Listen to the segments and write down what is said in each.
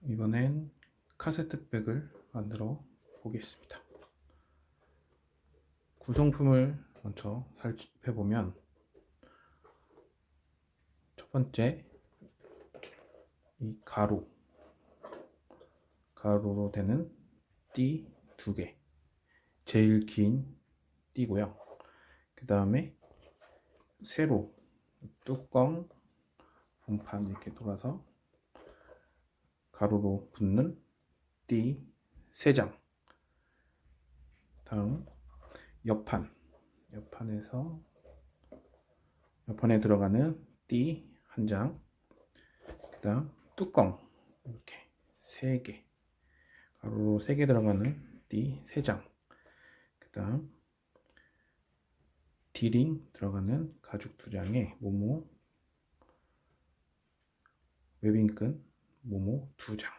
이번엔 카세트백을 만들어 보겠습니다. 구성품을 먼저 살펴보면, 첫 번째, 이 가로로 되는 띠 2개, 제일 긴 띠고요. 그 다음에 세로 뚜껑 본판 이렇게 돌아서 가로로 붙는 띠 3장, 다음 옆판에 들어가는 띠 1장, 그 다음 뚜껑 이렇게 3개, 가로로 3개 들어가는 띠 3장, 그 다음 D링 들어가는 가죽 2장에 모모 웨빙끈 모모 2장,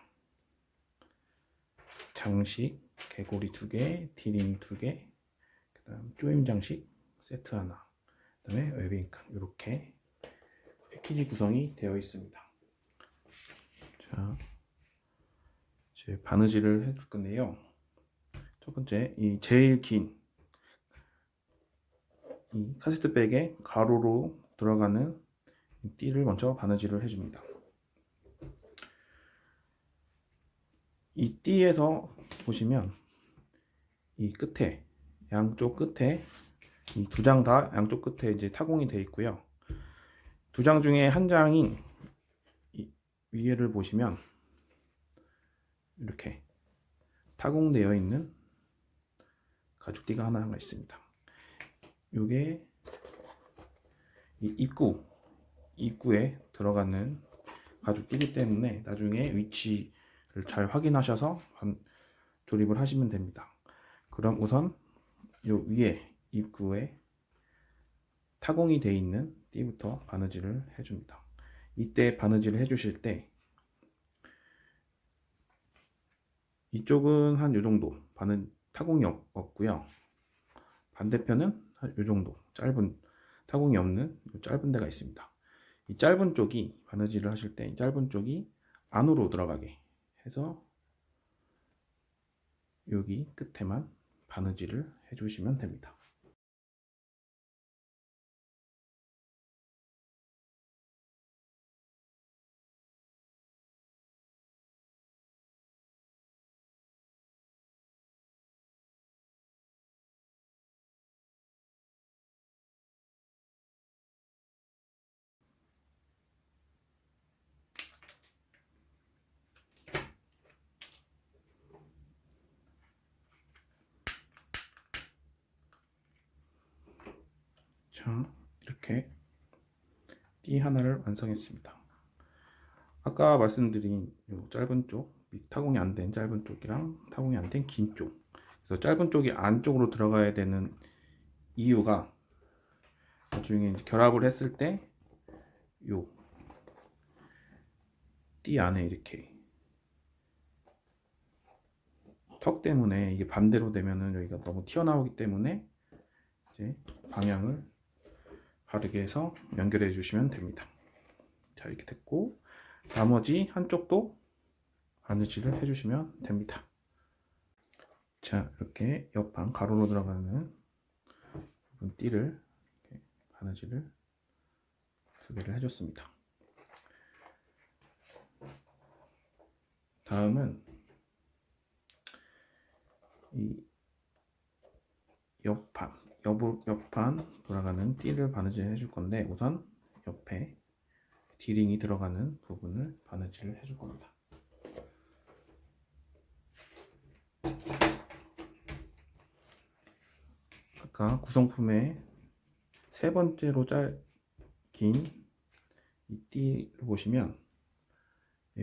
장식 개고리 2개, D링 2개, 그 다음 조임 장식 세트 하나, 그 다음에 웨빙끈, 이렇게 패키지 구성이 되어 있습니다. 자, 이제 바느질을 해줄 건데요. 첫 번째, 이 제일 긴 이 카세트백에 가로로 들어가는 띠를 먼저 바느질을 해줍니다. 이 띠에서 보시면 이 끝에, 양쪽 끝에, 이 2장 다 양쪽 끝에 이제 타공이 되어 있고요. 2장 중에 한 장인 이 위에를 보시면 이렇게 타공되어 있는 가죽띠가 하나가 있습니다. 이게 이 입구에 들어가는 가죽띠기 때문에 나중에 위치를 잘 확인하셔서 조립을 하시면 됩니다. 그럼 우선 요 위에 입구에 타공이 되어 있는 띠부터 바느질을 해줍니다. 이때 바느질을 해주실 때 이쪽은 한 요 정도 타공이 없고요. 반대편은 한 요 정도 짧은 타공이 없는 짧은 데가 있습니다. 이 짧은 쪽이 바느질을 하실 때 짧은 쪽이 안으로 들어가게 해서 여기 끝에만 바느질을 해주시면 됩니다. 자, 이렇게 띠 하나를 완성했습니다. 아까 말씀드린 요 짧은 쪽, 타공이 안 된 짧은 쪽이랑 타공이 안 된 긴 쪽, 그래서 짧은 쪽이 안쪽으로 들어가야 되는 이유가 나중에 이제 결합을 했을 때 요 띠 안에 이렇게 턱 때문에 이게 반대로 되면은 여기가 너무 튀어나오기 때문에 이제 방향을 바르게 해서 연결해 주시면 됩니다. 자, 이렇게 됐고 나머지 한쪽도 바느질을 해 주시면 됩니다. 자, 이렇게 옆판 가로로 들어가는 부분 띠를 이렇게 바느질을 2개를 해줬습니다. 다음은 이 옆판 돌아가는 띠를 바느질 해줄 건데, 우선 옆에 D링이 들어가는 부분을 바느질을 해줄 겁니다. 아까 구성품의 세 번째로 긴 이 띠를 보시면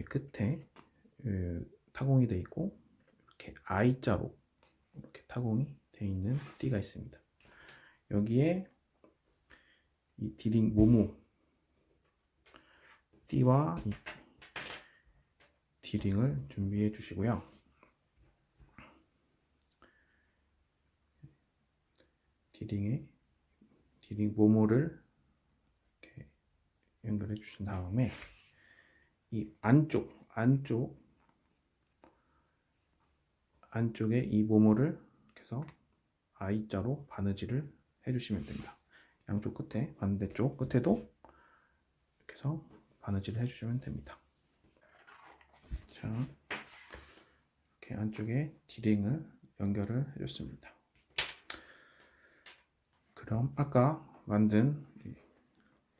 끝에 타공이 되어 있고 이렇게 I자로 이렇게 타공이 되어 있는 띠가 있습니다. 여기에 이 D링 모모 띠와 이 D링을 준비해 주시고요. D링 모모를 이렇게 연결해 주신 다음에 이 안쪽 안쪽에 이 모모를 이렇게 해서 I자로 바느질을 해주시면 됩니다. 양쪽 끝에, 반대쪽 끝에도 이렇게 해서 바느질을 해주시면 됩니다. 자, 이렇게 안쪽에 D링을 연결을 해줬습니다. 그럼 아까 만든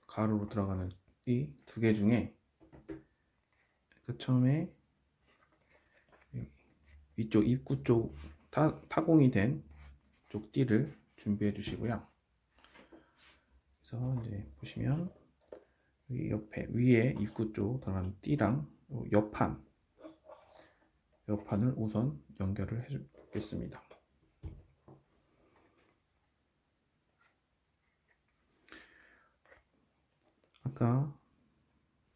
가로로 들어가는 이 두 개 중에 그 처음에 위쪽 입구 쪽 타공이 된 쪽 띠를 준비해 주시고요. 그래서 이제 보시면 여기 옆에 위에 입구 쪽 들어가는 띠랑 옆판을 우선 연결을 해 주겠습니다. 아까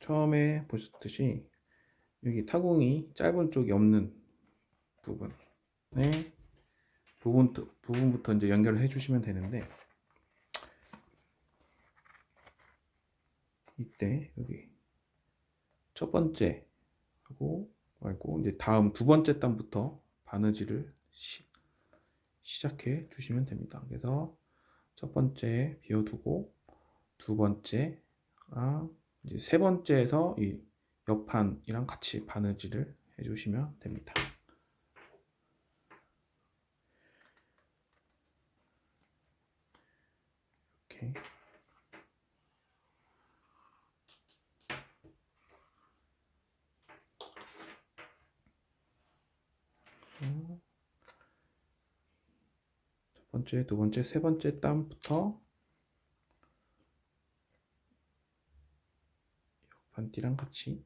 처음에 보셨듯이 여기 타공이 짧은 쪽이 없는 부분부터 이제 연결을 해주시면 되는데, 이때 여기 첫 번째 하고 말고 이제 다음 두 번째 단부터 바느질을 시작해 주시면 됩니다. 그래서 첫 번째 비워두고 두 번째, 이제 세 번째에서 이 옆판이랑 같이 바느질을 해주시면 됩니다. 이렇게 첫 번째, 두 번째, 세 번째 단부터 옆판띠랑 같이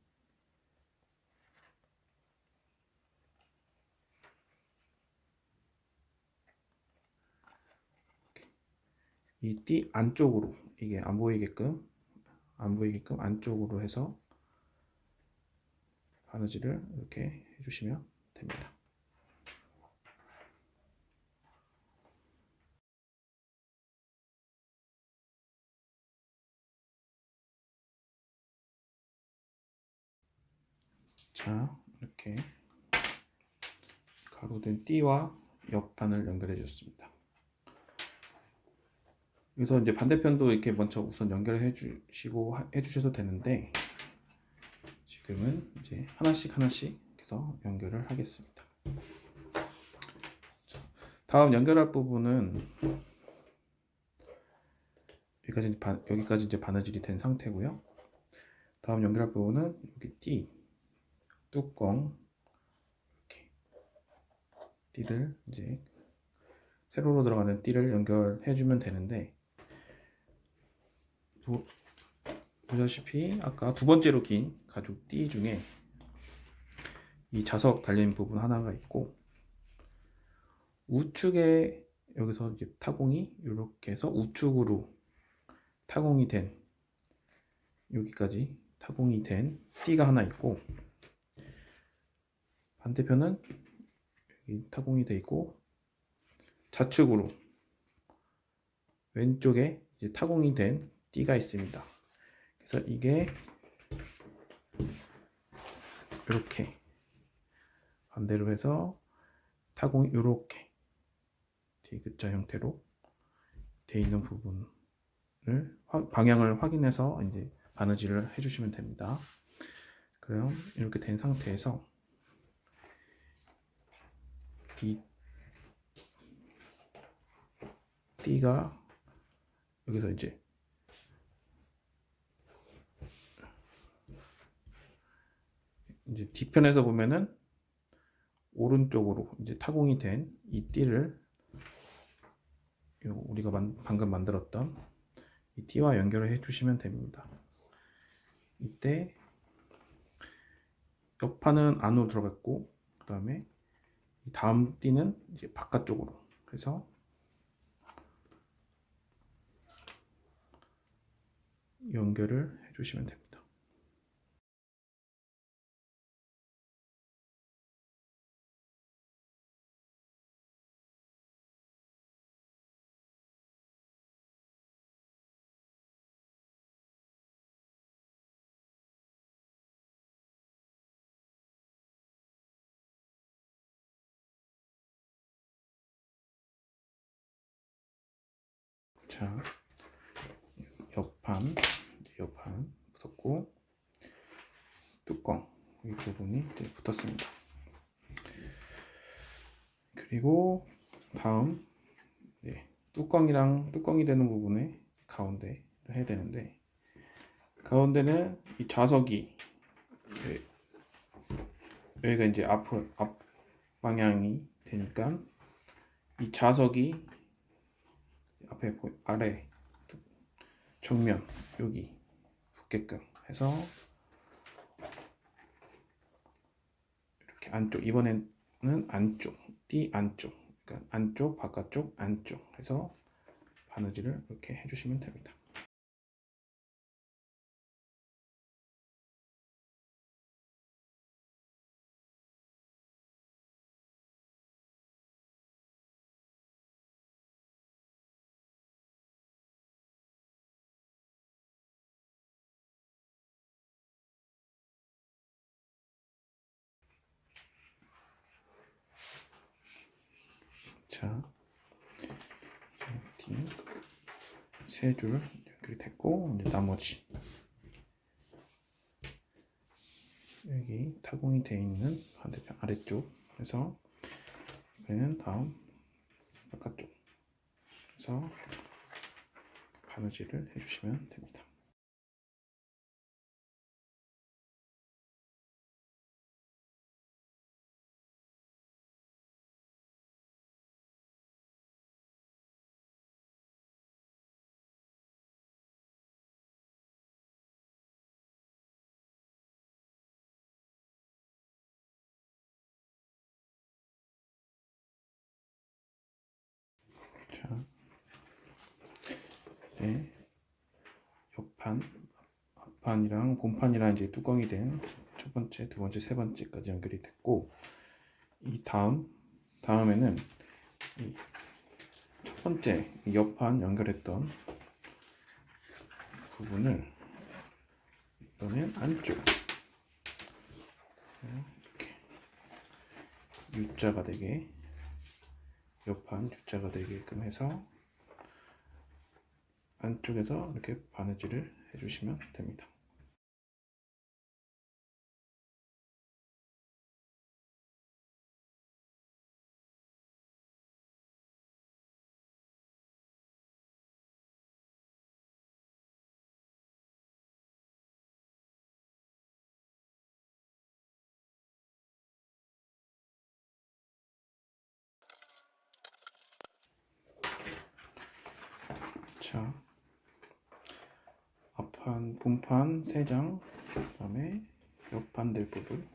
이 띠 안쪽으로, 이게 안 보이게끔 안쪽으로 해서 바느질을 이렇게 해주시면 됩니다. 자, 이렇게 가로된 띠와 옆판을 연결해 줬습니다. 여기서 이제 반대편도 이렇게 먼저 우선 연결해 주시고 해주셔도 되는데, 지금은 이제 하나씩 해서 연결을 하겠습니다. 자, 다음 연결할 부분은 여기까지 이제 바느질이 된 상태고요. 다음 연결할 부분은 여기 띠 뚜껑, 이렇게 띠를 이제 세로로 들어가는 띠를 연결해 주면 되는데, 보시다시피 아까 두 번째로 긴 가죽 띠 중에 이 자석 달린 부분 하나가 있고, 우측에 여기서 이제 타공이 이렇게 해서 우측으로 타공이 된, 여기까지 타공이 된 띠가 하나 있고, 반대편은 여기 타공이 되어 있고 좌측으로 왼쪽에 이제 타공이 된 띠가 있습니다. 그래서 이게 이렇게 반대로 해서 타공이 이렇게 디귿자 형태로 되어 있는 부분을 방향을 확인해서 이제 바느질을 해주시면 됩니다. 그럼 이렇게 된 상태에서 이 띠가 여기서 이제 뒤편에서 보면은 오른쪽으로 이제 타공이 된 이 띠를 우리가 방금 만들었던 이 띠와 연결을 해주시면 됩니다. 이때 옆판은 안으로 들어갔고, 그 다음에 다음 띠는 이제 바깥쪽으로 해서 연결을 해주시면 됩니다. 자, 옆판 붙었고 뚜껑 이 부분이 이제 붙었습니다. 그리고 다음 뚜껑이 되는 부분에 가운데 해야 되는데, 가운데는 이 좌석이 여기가 이제 앞 방향이 되니까 이 좌석이 앞에 아래 정면 여기 붙게끔 해서 이렇게 안쪽, 이번에는 안쪽, 띠 안쪽, 그러니까 안쪽 바깥쪽 안쪽 해서 바느질을 이렇게 해주시면 됩니다. 자, 뒤 세 줄 연결이 됐고, 이제 나머지 여기 타공이 되어 있는 반대편 아래쪽 해서 이번에는 다음 바깥쪽 해서 바느질을 해주시면 됩니다. 자, 이제 옆판, 앞판이랑 본판이랑 이제 뚜껑이 된 첫 번째, 두 번째, 세 번째까지 연결이 됐고, 이 다음에는 이 첫 번째 옆판 연결했던 부분을 이번엔 안쪽 이렇게 U자가 되게, 옆판 U자가 되게끔 해서 안쪽에서 이렇게 바느질을 해주시면 됩니다. 자, 앞판, 본판 3장, 그 다음에 옆판 될 부분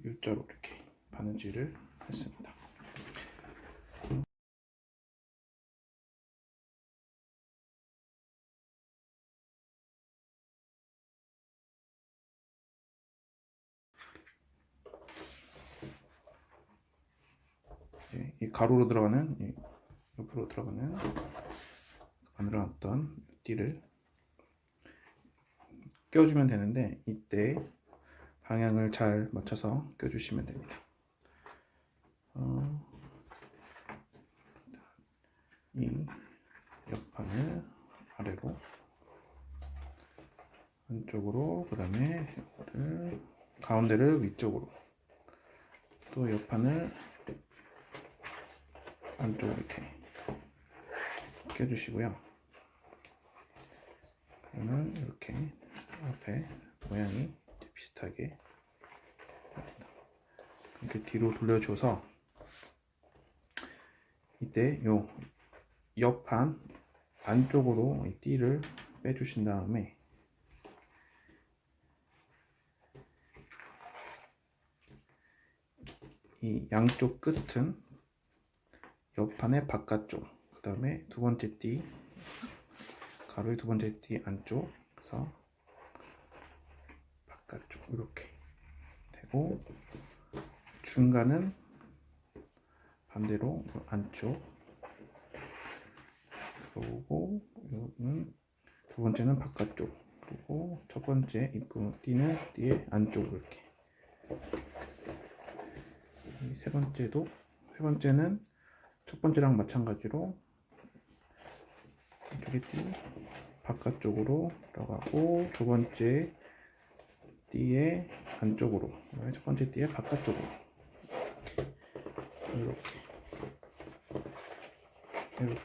U자로 이렇게 바느질을 했습니다. 이 가로로 들어가는, 이 옆으로 들어가는 만들어놨던 띠를 껴주면 되는데, 이때 방향을 잘 맞춰서 껴주시면 됩니다. 이 옆판을 아래로, 안쪽으로, 그 다음에 가운데를 위쪽으로, 또 옆판을 안쪽으로 이렇게 껴주시고요. 그러면 이렇게 앞에 모양이 비슷하게 이렇게 뒤로 돌려줘서, 이때 요 옆판 안쪽으로 이 띠를 빼주신 다음에 이 양쪽 끝은 옆판의 바깥쪽, 그 다음에 두 번째 띠, 가로의 두 번째 띠 안쪽, 그래서 바깥쪽 이렇게 되고, 중간은 반대로 안쪽, 그리고 이거는 두 번째는 바깥쪽, 그리고 첫 번째 입구 띠는 띠의 안쪽으로 이렇게. 세 번째는 첫 번째랑 마찬가지로 이쪽에 띠 바깥쪽으로 들어가고, 두 번째 띠의 안쪽으로, 첫 번째 띠의 바깥쪽으로 이렇게 해서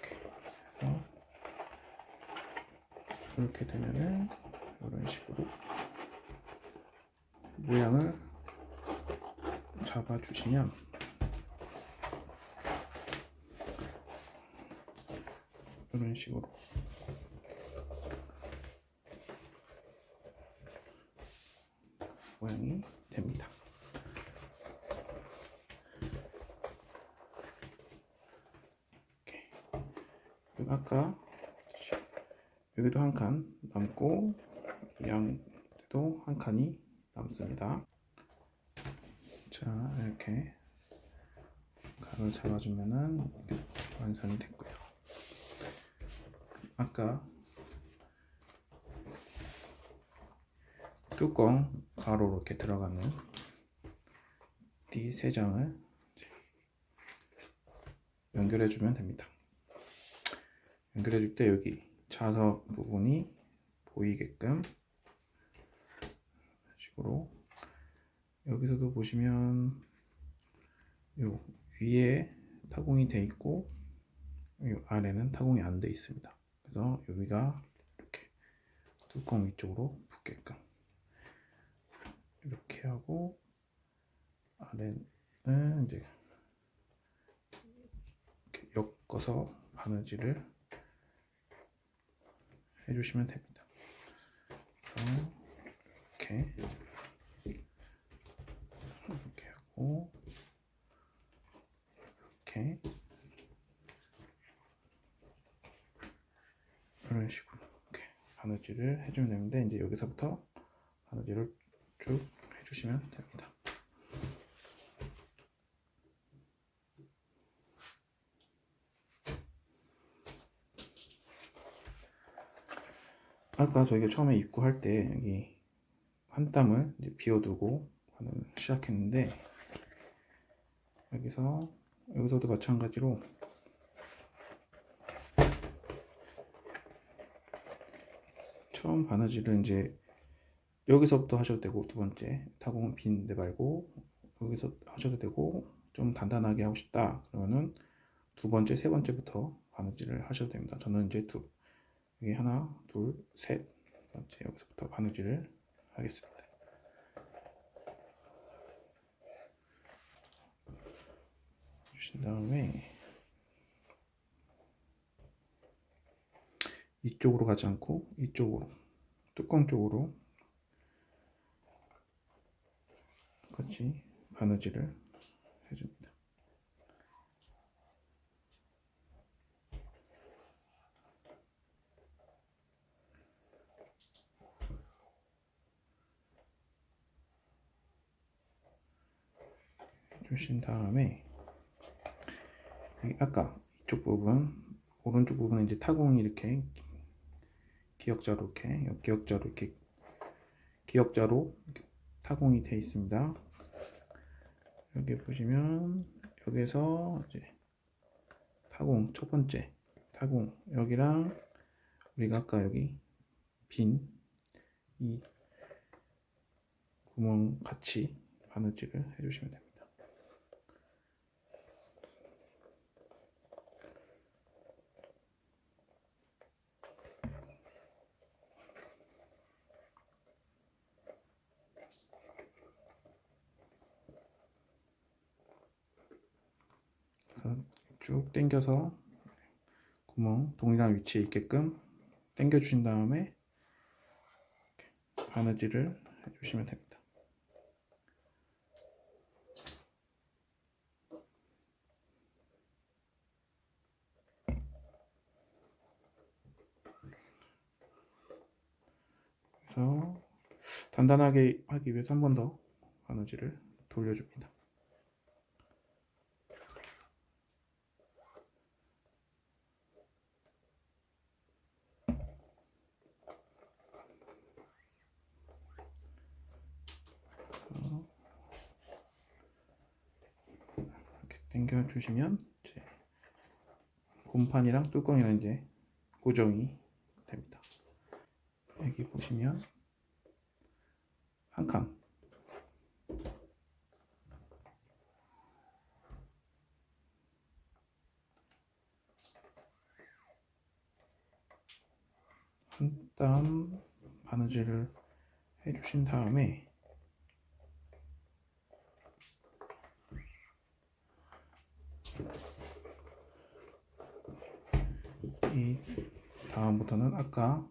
이렇게 되면은 이런 식으로 모양을 잡아주시면 이런 식으로 모양이 됩니다. 이렇게. 그리고 아까 여기도 한 칸 남고 이 양도 한 칸이 남습니다. 자, 이렇게 각을 잡아주면은 완성이 됐고요. 아까 뚜껑 가로로 이렇게 들어가는 띠 3장을 연결해주면 됩니다. 연결해줄 때 여기 자석 부분이 보이게끔 이런 식으로, 여기서도 보시면 요 위에 타공이 돼 있고 요 아래는 타공이 안 돼 있습니다. 그래서 여기가 이렇게 뚜껑 위쪽으로 붙게끔 이렇게 하고, 아래는 이제 이렇게 엮어서 바느질을 해주시면 됩니다. 이렇게 하고 이렇게 이런 식으로 이렇게 바느질을 해주면 되는데, 이제 여기서부터 바느질을 쭉 해주시면 됩니다. 아까 저희가 처음에 입구할 때 여기 한 땀을 이제 비워두고 시작했는데, 여기서도 마찬가지로 처음 바느질은 이제 여기서부터 하셔도 되고, 두 번째 타공은 빈 데 말고 여기서 하셔도 되고, 좀 단단하게 하고 싶다 그러면은 두 번째, 세 번째부터 바느질을 하셔도 됩니다. 저는 이제 여기 하나, 둘, 셋 번째 여기서부터 바느질을 하겠습니다. 주신 다음에 이쪽으로 가지 않고 이쪽으로, 뚜껑 쪽으로 같이 바느질을 해줍니다. 해주신 다음에 여기 아까 이쪽 부분, 오른쪽 부분은 이제 타공이 이렇게 기역자로 기역자로 이렇게 타공이 되어 있습니다. 여기 보시면 여기서 이제 타공, 첫 번째 타공 여기랑 우리가 아까 여기 빈 이 구멍 같이 바느질을 해주시면 됩니다. 쭉 당겨서 구멍 동일한 위치에 있게끔 당겨 주신 다음에 바느질을 해주시면 됩니다. 그래서 단단하게 하기 위해서 한 번 더 바느질을 돌려줍니다. 이렇게 당겨 주시면 이제 곰판이랑 뚜껑이랑 이제 고정이 됩니다. 여기 보시면 한 칸, 한 땀 바느질을 해주신 다음에 이 다음부터는 아까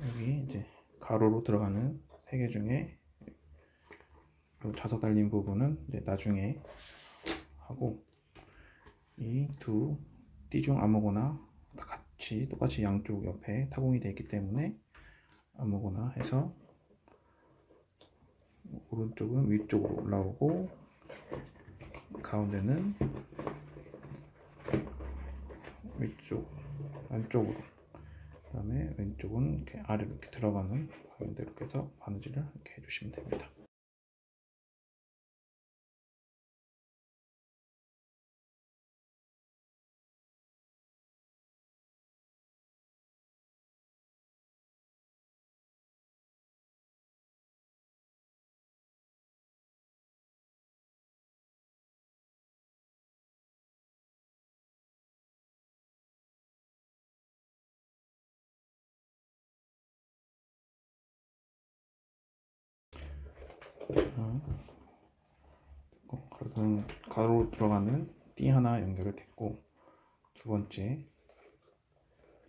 여기 이제 가로로 들어가는 3개 중에 자석 달린 부분은 이제 나중에 하고, 이 두 띠 중 아무거나 같이 똑같이 양쪽 옆에 타공이 되어 있기 때문에 아무거나 해서 오른쪽은 위쪽으로 올라오고 가운데는 위쪽 안쪽으로, 그 다음에 왼쪽은 이렇게 아래로 이렇게 들어가는 가운데로 해서 바느질을 이렇게 해주시면 됩니다. 그러면 가로로 들어가는 띠 하나 연결이 됐고, 두 번째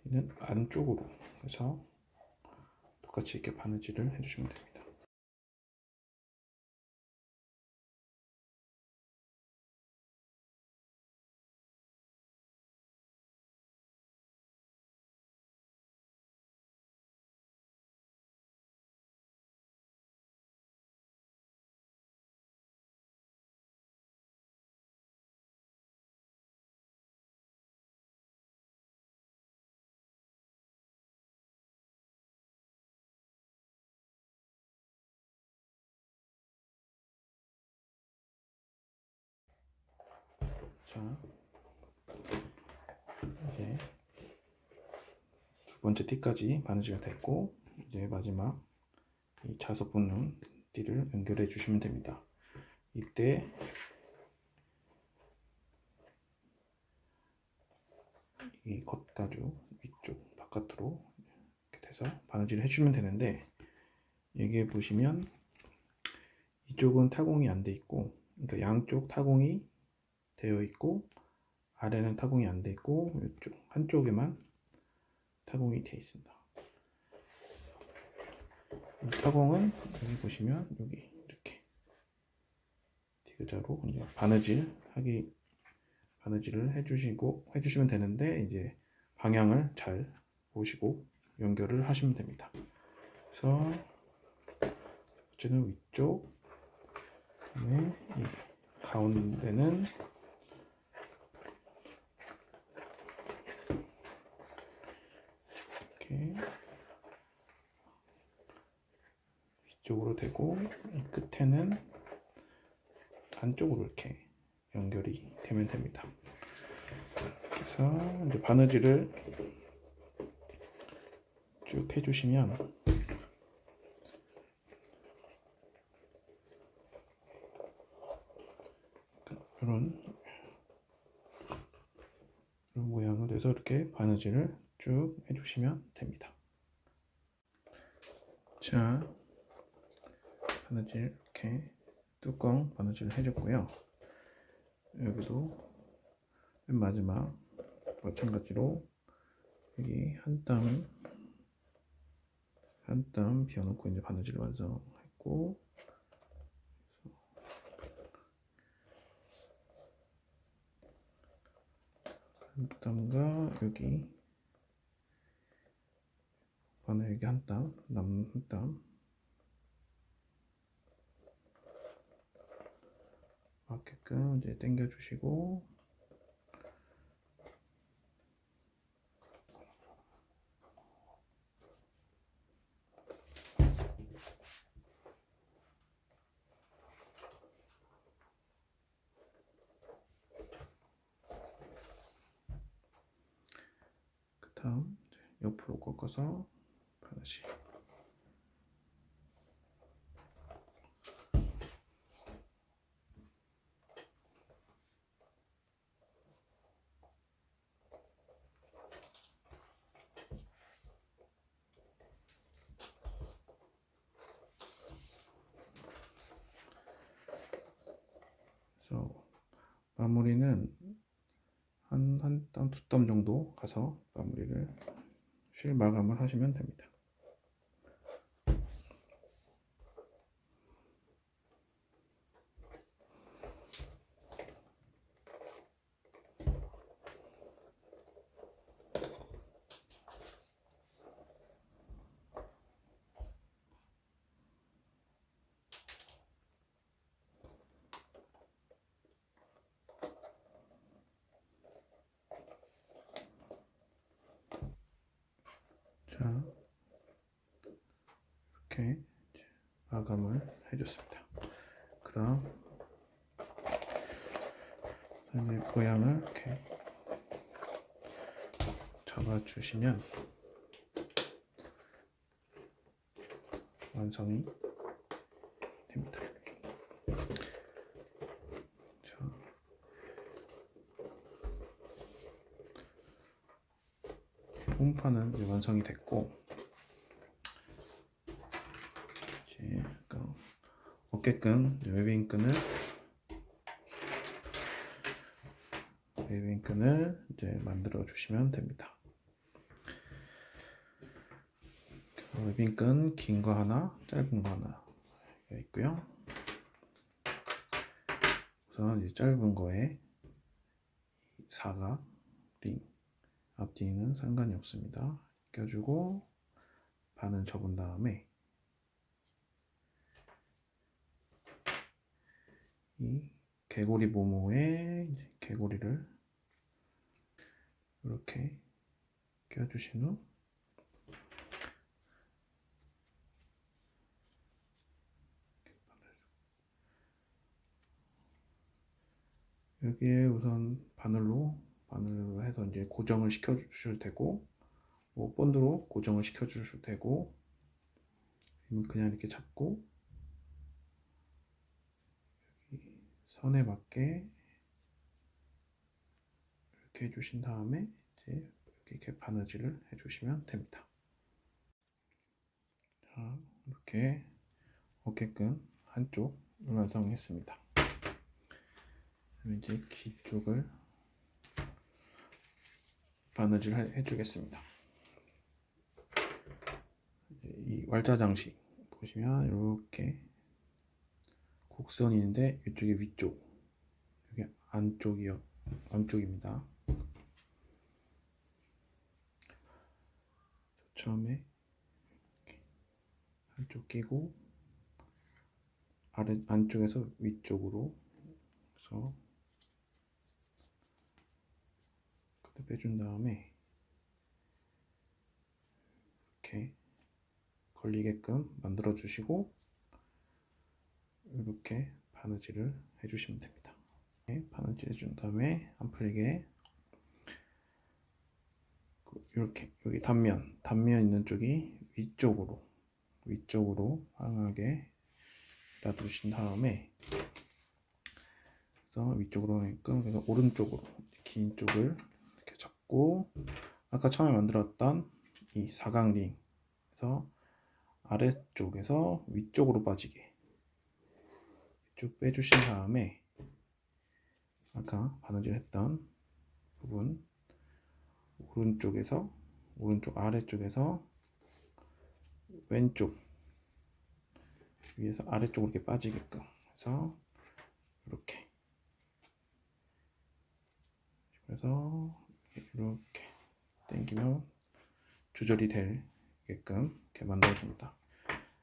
띠는 안쪽으로 해서 똑같이 이렇게 바느질을 해주시면 됩니다. 자, 이제 두 번째 띠까지 바느질이 됐고, 이제 마지막 이 자석 붙는 띠를 연결해 주시면 됩니다. 이때 이 겉가죽 위쪽 바깥으로 이렇게 돼서 바느질을 해주면 되는데, 여기에 보시면 이쪽은 타공이 안 돼 있고, 그러니까 양쪽 타공이 되어 있고 아래는 타공이 안 돼 있고 이쪽 한쪽에만 타공이 되어 있습니다. 이 타공은 여기 보시면 여기 이렇게 디귿자로 이제 바느질을 해주시면 되는데, 이제 방향을 잘 보시고 연결을 하시면 됩니다. 그래서 어쨌든 위쪽, 그다음에 이 가운데는 이렇게 위쪽으로 되고, 이 끝에는 안쪽으로 이렇게 연결이 되면 됩니다. 그래서 이제 바느질을 쭉 해주시면 이런 모양으로 해서 이렇게 바느질을 쭉 해주시면 됩니다. 자, 바느질 이렇게 뚜껑 바느질을 해줬고요. 여기도 맨 마지막 마찬가지로 여기 한 땀 비워놓고 이제 바느질을 완성했고, 한 땀과 여기 바늘 여기 한 땀, 남은 한 땀 맞게끔 이제 당겨 주시고, 옆으로 꺾어서 바느질. 그래서 마무리는 한 땀, 두 땀 정도 가서 마무리를 실 마감을 하시면 됩니다. 자, 이렇게 마감을 해줬습니다. 그럼 모양을 이렇게 잡아주시면 완성이 됩니다. 자, 홈판은 이제 완성이 됐고, 이제 어깨끈, 웨빙끈을 이제 만들어 주시면 됩니다. 웨빙끈 긴 거 하나, 짧은 거 하나 있고요. 우선 이제 짧은 거에 사각 링, 앞뒤는 상관이 없습니다. 껴주고 반을 접은 다음에 이 개고리 모모에 개고리를 이렇게 껴주신 후 여기에 우선 바늘로 해서 이제 고정을 시켜 주셔도 되고, 뭐 본드로 고정을 시켜 주셔도 되고, 그냥 이렇게 잡고 여기 선에 맞게 이렇게 해주신 다음에 이제 이렇게 바느질을 해주시면 됩니다. 자, 이렇게 어깨끈 한쪽 완성했습니다. 이제 뒤쪽을 바느질 해주겠습니다. 이 왈자 장식 보시면 이렇게 곡선이 있는데 이쪽이 위쪽, 여기 안쪽입니다. 처음에 이렇게 한쪽 끼고 안쪽에서 위쪽으로 해서 빼준 다음에 이렇게 걸리게끔 만들어 주시고 이렇게 바느질을 해주시면 됩니다. 바느질 해준 다음에 안 풀리게 이렇게 여기 단면 있는 쪽이 위쪽으로 향하게 놔두신 다음에 그래서 위쪽으로 하게끔 그래서 오른쪽으로 긴 쪽을 이렇게 잡고 아까 처음에 만들었던 이 사각링에서 아래쪽에서 위쪽으로 빠지게 쭉 빼주신 다음에 아까 바느질 했던 부분 오른쪽 아래쪽에서 왼쪽 위에서 아래쪽으로 이렇게 빠지게끔 해서 이렇게 당기면 조절이 되게끔 이렇게 만들어줍니다.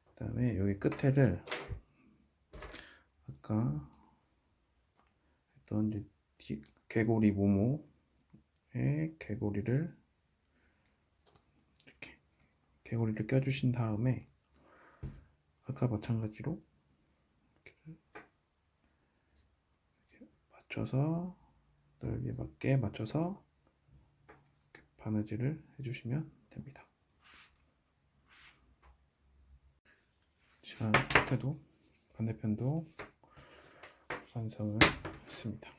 그 다음에 여기 끝에를 아까 했던 이제 개고리 모모에 개고리를 껴주신 다음에 아까 마찬가지로 이렇게 넓이에 맞게 맞춰서 이렇게 바느질을 해주시면 됩니다. 자, 끝에도 반대편도 완성을 했습니다.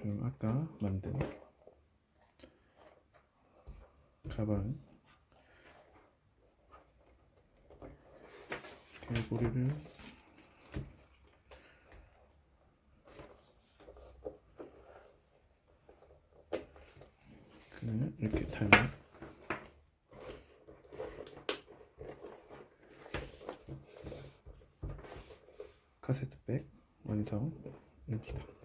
그럼 아까 만든 가방 개구리를 이렇게 달면 카세트백 완성입니다.